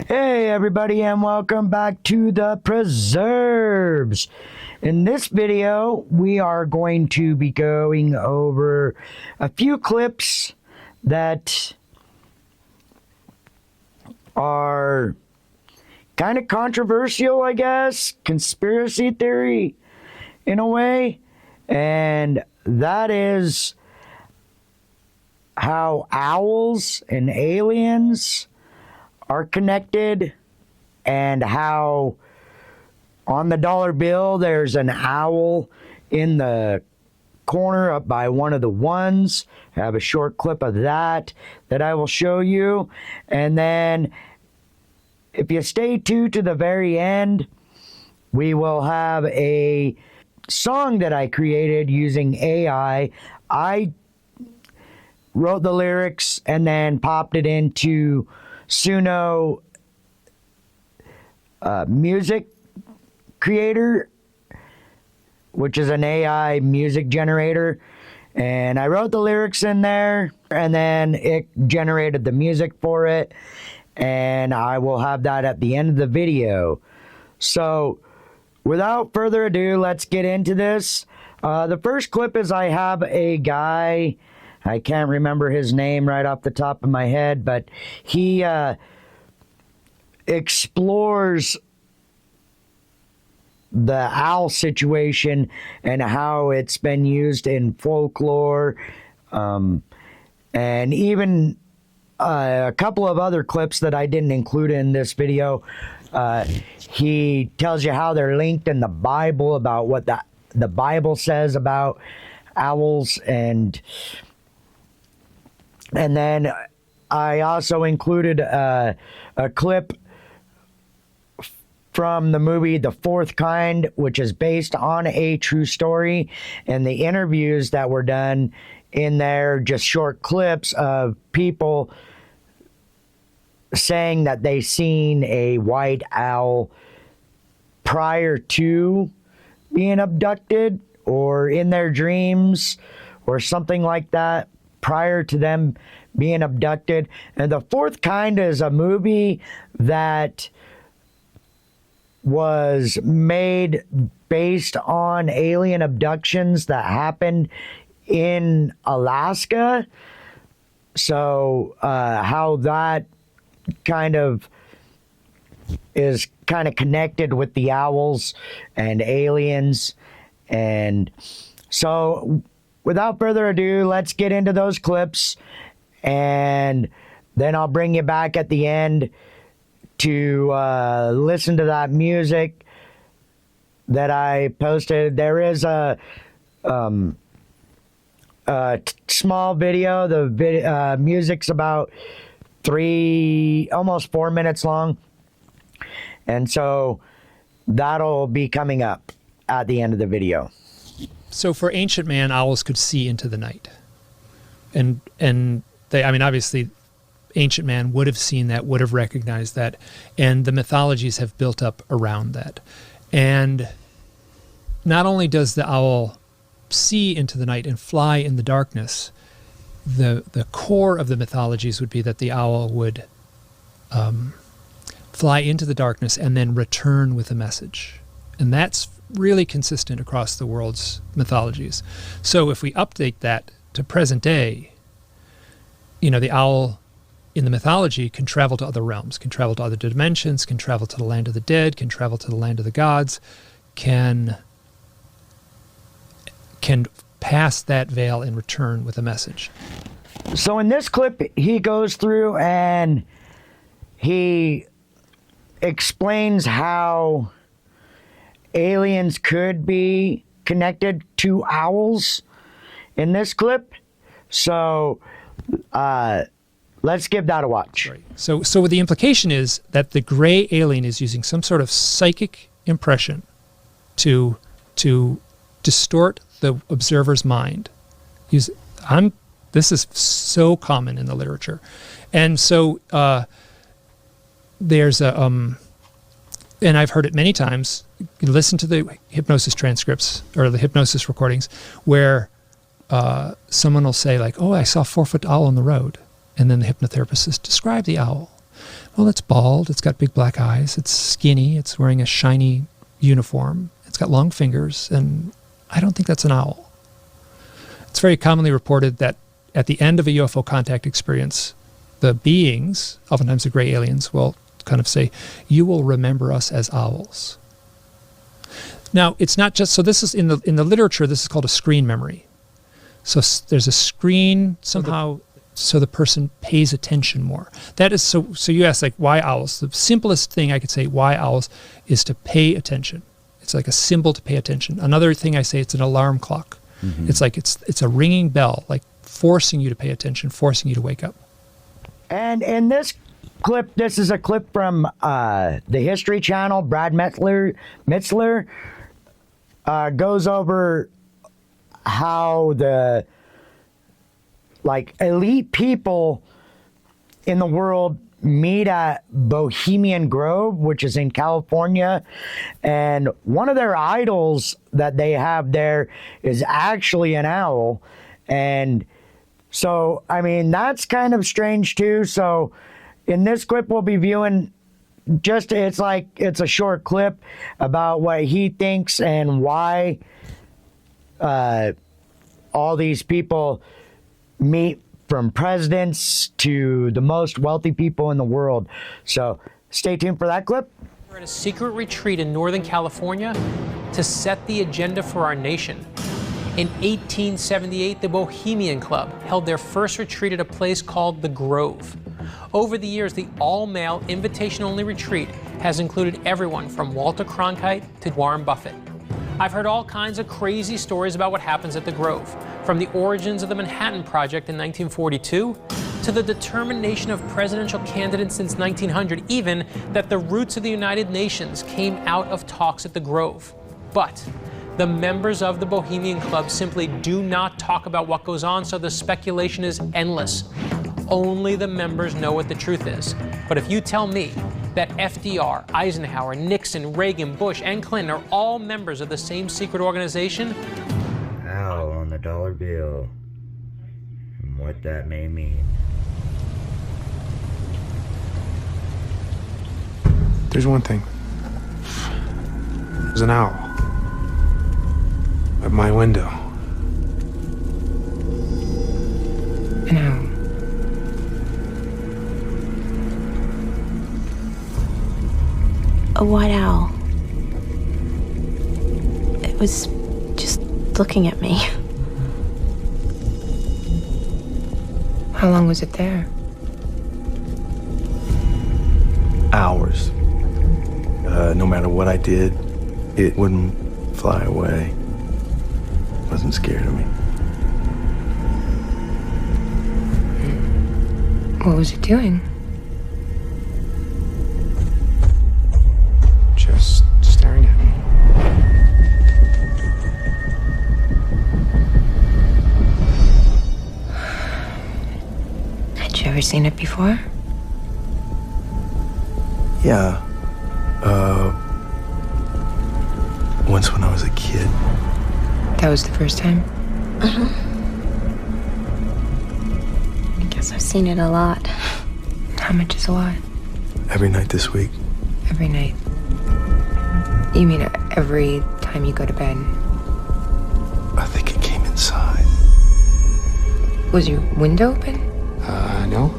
Hey everybody, and welcome back to the Preserves. In this video, we are going to be going over a few clips that are kind of controversial, I guess, conspiracy theory in a way, and that is how owls and aliens are connected, and how on the dollar bill there's an owl in the corner up by one of the ones. I have a short clip of that I will show you, and then if you stay tuned to the very end, we will have a song that I created using AI. I wrote the lyrics and then popped it into Suno music creator, which is an AI music generator, and I wrote the lyrics in there, and then it generated the music for it, and I will have that at the end of the video. So without further ado, let's get into this. The first clip is I have a guy, I can't remember his name right off the top of my head, but he explores the owl situation and how it's been used in folklore, and even a couple of other clips that I didn't include in this video. He tells you how they're linked in the Bible, about what the Bible says about owls, and then I also included a clip from the movie The Fourth Kind, which is based on a true story, and the interviews that were done in there, just short clips of people saying that they seen a white owl prior to being abducted, or in their dreams, or something like that, prior to them being abducted. And The Fourth Kind is a movie that was made based on alien abductions that happened in Alaska. So how that kind of is kind of connected with the owls and aliens. And so without further ado, let's get into those clips, and then I'll bring you back at the end to listen to that music that I posted. There is a small video. The music's about almost 4 minutes long, and so that'll be coming up at the end of the video. So for ancient man, owls could see into the night, and they, I mean, obviously ancient man would have seen that, would have recognized that, and the mythologies have built up around that. And not only does the owl see into the night and fly in the darkness, the core of the mythologies would be that the owl would fly into the darkness and then return with a message. And that's really consistent across the world's mythologies. So if we update that to present day, you know, the owl in the mythology can travel to other realms, can travel to other dimensions, can travel to the land of the dead, can travel to the land of the gods, can pass that veil and return with a message. So in this clip, he goes through and he explains how aliens could be connected to owls in this clip. So let's give that a watch. Right. So the implication is that the gray alien is using some sort of psychic impression to distort the observer's mind. This is so common in the literature. And so there's a, and I've heard it many times, you listen to the hypnosis transcripts or the hypnosis recordings where someone will say like, oh, I saw a 4-foot owl on the road. And then the hypnotherapist says, describe the owl. Well, it's bald. It's got big black eyes. It's skinny. It's wearing a shiny uniform. It's got long fingers, and I don't think that's an owl. It's very commonly reported that at the end of a UFO contact experience, the beings, oftentimes the gray aliens, will kind of say, "You will remember us as owls." Now, it's not just, so this is in the literature, this is called a screen memory. So there's a screen somehow, so the person pays attention more. That is, so you ask, like, why owls? The simplest thing I could say, why owls, is to pay attention. It's like a symbol to pay attention. Another thing I say, it's an alarm clock. Mm-hmm. It's like, it's a ringing bell, like forcing you to pay attention, forcing you to wake up. And in this clip, this is a clip from the History Channel. Brad Mitzler goes over how the elite people in the world meet at Bohemian Grove, which is in California, and one of their idols that they have there is actually an owl. And so, I mean, that's kind of strange too. So in this clip we'll be viewing, it's a short clip about what he thinks and why all these people meet, from presidents to the most wealthy people in the world. So stay tuned for that clip. We're at a secret retreat in Northern California to set the agenda for our nation. In 1878, the Bohemian Club held their first retreat at a place called the Grove. Over the years, the all-male, invitation-only retreat has included everyone from Walter Cronkite to Warren Buffett. I've heard all kinds of crazy stories about what happens at the Grove, from the origins of the Manhattan Project in 1942 to the determination of presidential candidates since 1900, even that the roots of the United Nations came out of talks at the Grove. But the members of the Bohemian Club simply do not talk about what goes on, so the speculation is endless. Only the members know what the truth is. But if you tell me that FDR, Eisenhower, Nixon, Reagan, Bush, and Clinton are all members of the same secret organization, owl on the dollar bill, and what that may mean. There's one thing. There's an owl at my window. An owl. A white owl. It was just looking at me. How long was it there? Hours. No matter what I did, it wouldn't fly away. Wasn't scared of me. What was it doing? Just staring at me. Had you ever seen it before? Yeah. Once when I was a kid. That was the first time? Uh-huh. I guess I've seen it a lot. How much is a lot? Every night this week. Every night. You mean every time you go to bed? I think it came inside. Was your window open? No.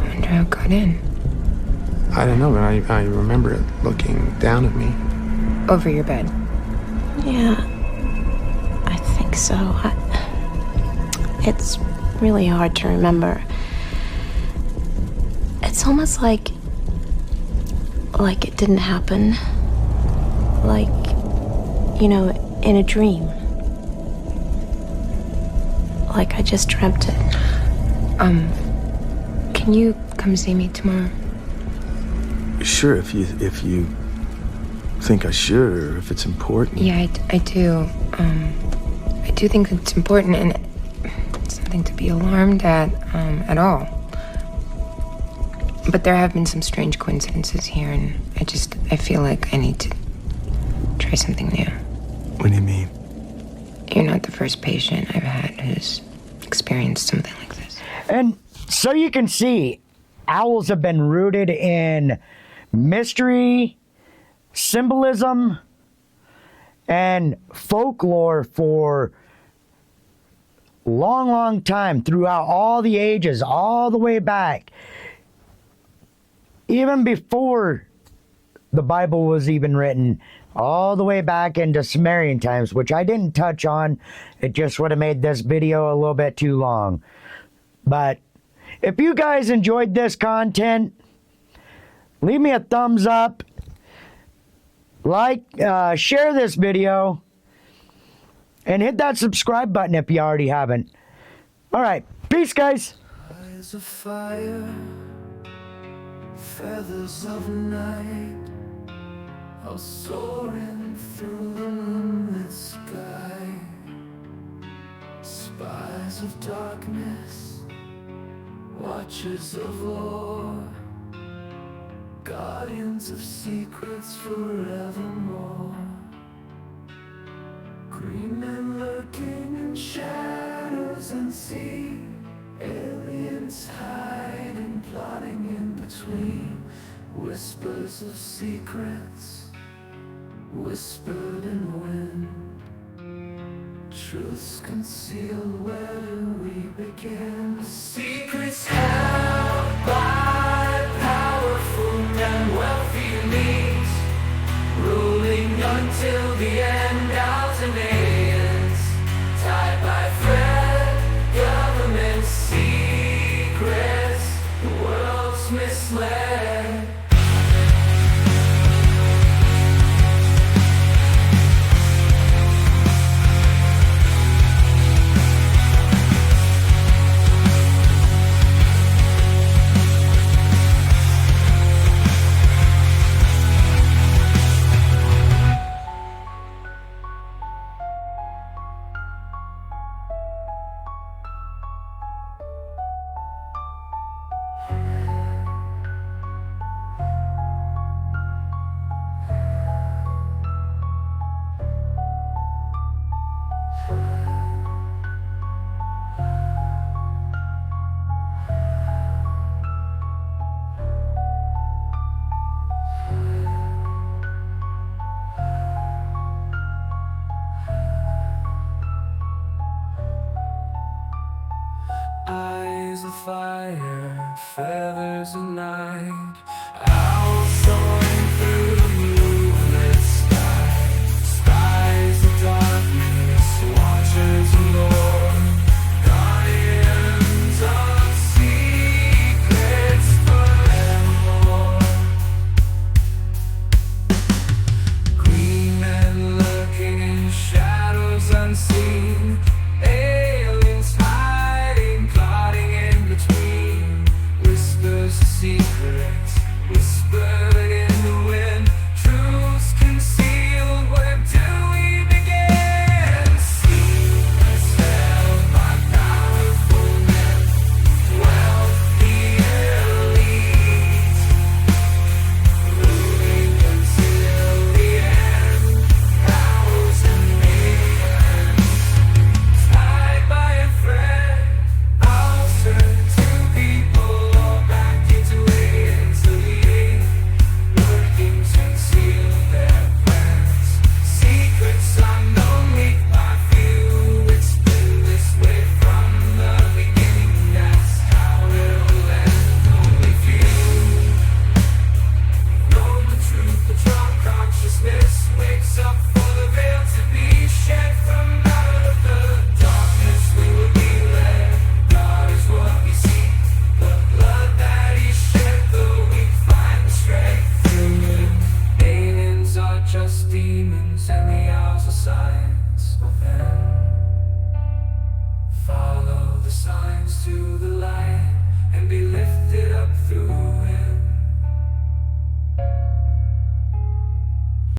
I wonder how it got in. I don't know, but I remember it looking down at me. Over your bed? Yeah, I think so. It's really hard to remember. It's almost like it didn't happen. Like, in a dream. Like I just dreamt it. Can you come see me tomorrow? Sure, if you think I should, or if it's important. Yeah, I do. I do think it's important, and it's nothing to be alarmed at all. But there have been some strange coincidences here, and I feel like I need to try something new. What do you mean? You're not the first patient I've had who's experienced something like this. And so you can see, owls have been rooted in mystery, symbolism, and folklore for long, long time, throughout all the ages, all the way back. Even before the Bible was even written, all the way back into Sumerian times, which I didn't touch on. It just would have made this video a little bit too long. But if you guys enjoyed this content, leave me a thumbs up, like, share this video, and hit that subscribe button if you already haven't. All right, peace, guys. Eyes of fire, feathers of night, all soaring through the moonlit sky. Spies of darkness, watchers of war, guardians of secrets forevermore. Green men lurking in shadows unseen, aliens hiding, plotting in between. Whispers of secrets, whispered in the wind. Truths concealed, where do we begin? Secrets held by powerful and wealthy elites, ruling until the end, aliens tied by thread, government secrets, the world's misled. Eyes of fire, feathers of night, owls soaring through the moonlit sky. Spies of darkness, watchers of lore, guardians of secrets forevermore. Green men lurking in shadows unseen, aliens hiding, plotting in between. Whispers of secrets, whispered in the wind. Truths concealed, where do we begin? Secrets held by powerful men, wealthy elites, ruling until the end. Powers and millions, tied by a thread, I'll turn to people, all back into aliens of the eight, lurking to conceal their plans. Secrets unknown, leaked by few. It's been this way from the beginning. That's how it'll end. Only few know the truth. The drunk consciousness wakes up for the veil to be shed. From out of the darkness we will be led. God is what we see, the blood that He shed, the weak find the strength through it. Aliens are just demons, and the owls are signs of end. Follow the signs to the light, and be lifted up through